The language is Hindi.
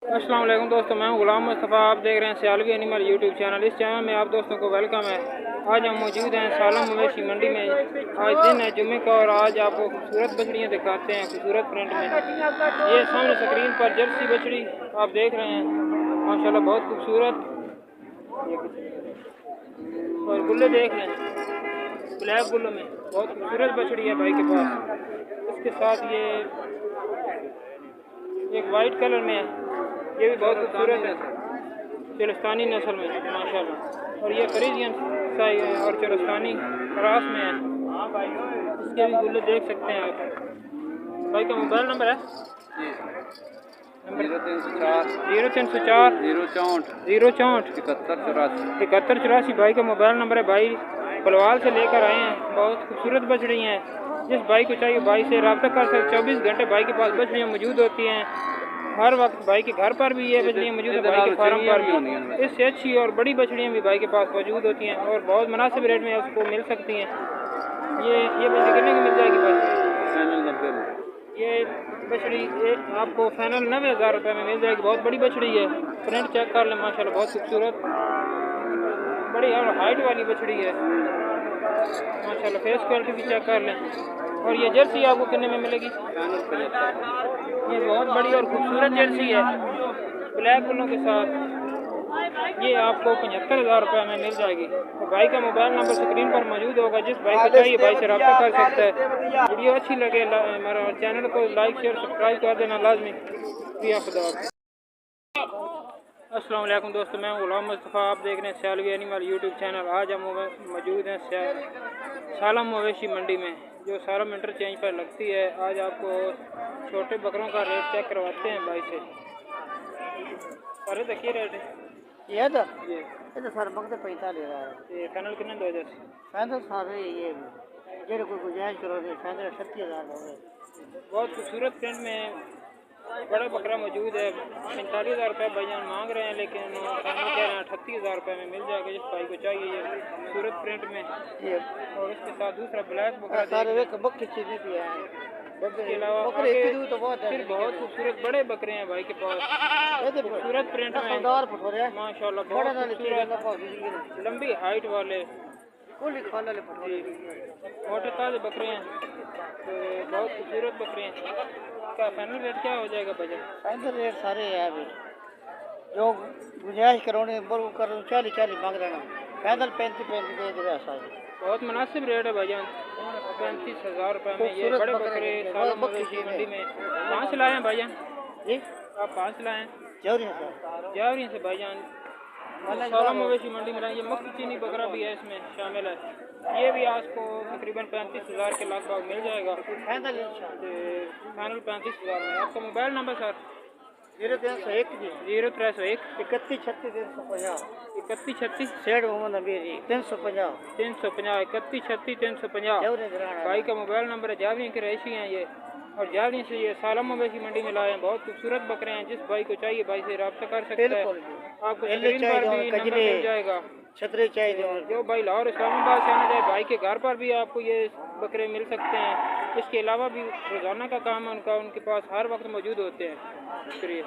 अस्सलाम वालेकुम दोस्तों, मैं हूं गुलाम मुस्तफ़ा। आप देख रहे हैं सियालवी एनिमल यूट्यूब चैनल। इस चैनल में आप दोस्तों को वेलकम है। आज हम मौजूद हैं सालम मवेशी मंडी में। आज दिन है जुम्मे का और आज आपको खूबसूरत बछड़ियाँ दिखाते हैं खूबसूरत प्रिंट में। ये सामने स्क्रीन पर जर्सी बछड़ी आप देख रहे हैं, माशाल्लाह बहुत खूबसूरत। और गुल्ले देख लें, ब्लैक गुल्लों में बहुत खूबसूरत बछड़ी है भाई के पास। इसके साथ ये एक वाइट कलर में है, ये भी बहुत खूबसूरत है, चरस्तानी नस्ल में माशाल्लाह। और ये फ्रीजियन साई और चरस्तानी क्रॉस में है। इसके भी गुल्ले देख सकते हैं आप। भाई का मोबाइल नंबर है 0304 034 064 7184। भाई का मोबाइल नंबर है। भाई पलवाल से लेकर आए हैं, बहुत खूबसूरत बछड़ी हैं। जिस भाई को चाहिए भाई से रब्ता कर सकते। 24 घंटे भाई के पास बछड़ियाँ मौजूद होती हैं। हर वक्त भाई के घर पर भी ये बछड़ियाँ मौजूद है, भाई के फार्म पर भी। इससे अच्छी और बड़ी बछड़ियाँ भी भाई के पास मौजूद होती हैं और बहुत मुनासिब रेट में उसको मिल सकती हैं। ये बछड़ी कितने की मिल जाएगी भाई? ये बछड़ी आपको फाइनल 90,000 रुपये में मिल जाएगी। बहुत बड़ी बछड़ी है, प्रिंट चेक कर लें माशाल्लाह बहुत खूबसूरत बड़ी और हाइट वाली बछड़ी है माशाल्लाह। फेस क्वालिटी भी चेक कर लें। और ये जर्सी आपको कितने में मिलेगी? ये बहुत बड़ी और खूबसूरत जर्सी है ब्लैक गुलों के साथ। ये आपको 75,000 रुपये में मिल जाएगी। तो भाई का मोबाइल नंबर स्क्रीन पर मौजूद होगा। जिस भाई को चाहिए भाई से रब्ता कर सकता है। वीडियो अच्छी लगे हमारा चैनल को लाइक शेयर सब्सक्राइब कर देना लाजमी। खुदा। अस्सलाम वालेकुम दोस्तों, मैं गुलाम मुस्तफ़ा। आप देख रहे हैं सियालवी एनिमल यूट्यूब चैनल। आज हम मौजूद हैं सालम मवेशी मंडी में, जो सालम इंटरचेंज पर लगती है। आज आपको छोटे बकरों का रेट चेक करवाते हैं भाई से। अरे देखिए रेट है ये तो सर मकते 45 है। ये फाइनल कितने 2000 फैंदल सारे ये जेरे को गुजारिश करो कि फैंदल 38,000 हो गए। बहुत खूबसूरत प्रिंट में बड़ा बकरा मौजूद है। 45,000 रुपये भाईजान मांग रहे हैं, लेकिन फाइनल कह रहे हैं 38,000 रुपये में मिल जाएगा। जिस भाई को चाहिए ये खूबसूरत प्रिंट में। और इसके साथ दूसरा ब्लैक बकरा सारे बकरी चीज़ें भी हैं। इसके अलावा तो बहुत है, फिर बहुत खूबसूरत बड़े बकरे हैं भाई के पास, खूबसूरत प्रिंट में माशाल्लाह बहुत खूबसूरत लंबी हाइट वाले मोटे ताजे बकरे हैं। तो बहुत खूबसूरत बकरे हैं। क्या फाइनल रेट क्या हो जाएगा बजट? फाइनल रेट सारे है अभी जो गुजारिश करो करो 40 मांग रहे हैं। फाइनल 35 दे दे ऐसा बहुत मुनासिब रेट है भाईजान। 35,000 रुपये में ये बड़े बकरे सालम मवेशी मंडी में। कहाँ से लाए हैं भाईजान? जी आप कहाँ से लाए हैं? जावरी से भाईजान। सालम मवेशी मंडी में लाए। ये मक्खी चीनी बकरा भी है, इसमें शामिल है। ये भी आपको तकरीबन 35,000 के लगभग मिल जाएगा। फाइनल 35,000 में। आपका मोबाइल नंबर सर? 0301 0301 31 36 350 31 36 सेठ मोहम्मद नबी 350 31 36 350। भाई का मोबाइल नंबर है। जावरी के रईसी हैं ये, और जावरी से ये सालम मवेशी मंडी में लाए हैं। बहुत खूबसूरत बकरे हैं। जिस भाई को चाहिए भाई से रब्ता कर सकते हैं। आपको स्क्रीन पर भी नंबर मिल जाएगा। छतरी चाहिए जो भाई लाहौर इस्लामाबाद से आना जाए, भाई के घर पर भी आपको ये बकरे मिल सकते हैं। इसके अलावा भी रोज़ाना का काम है उनका, उनके पास हर वक्त मौजूद होते हैं। शुक्रिया।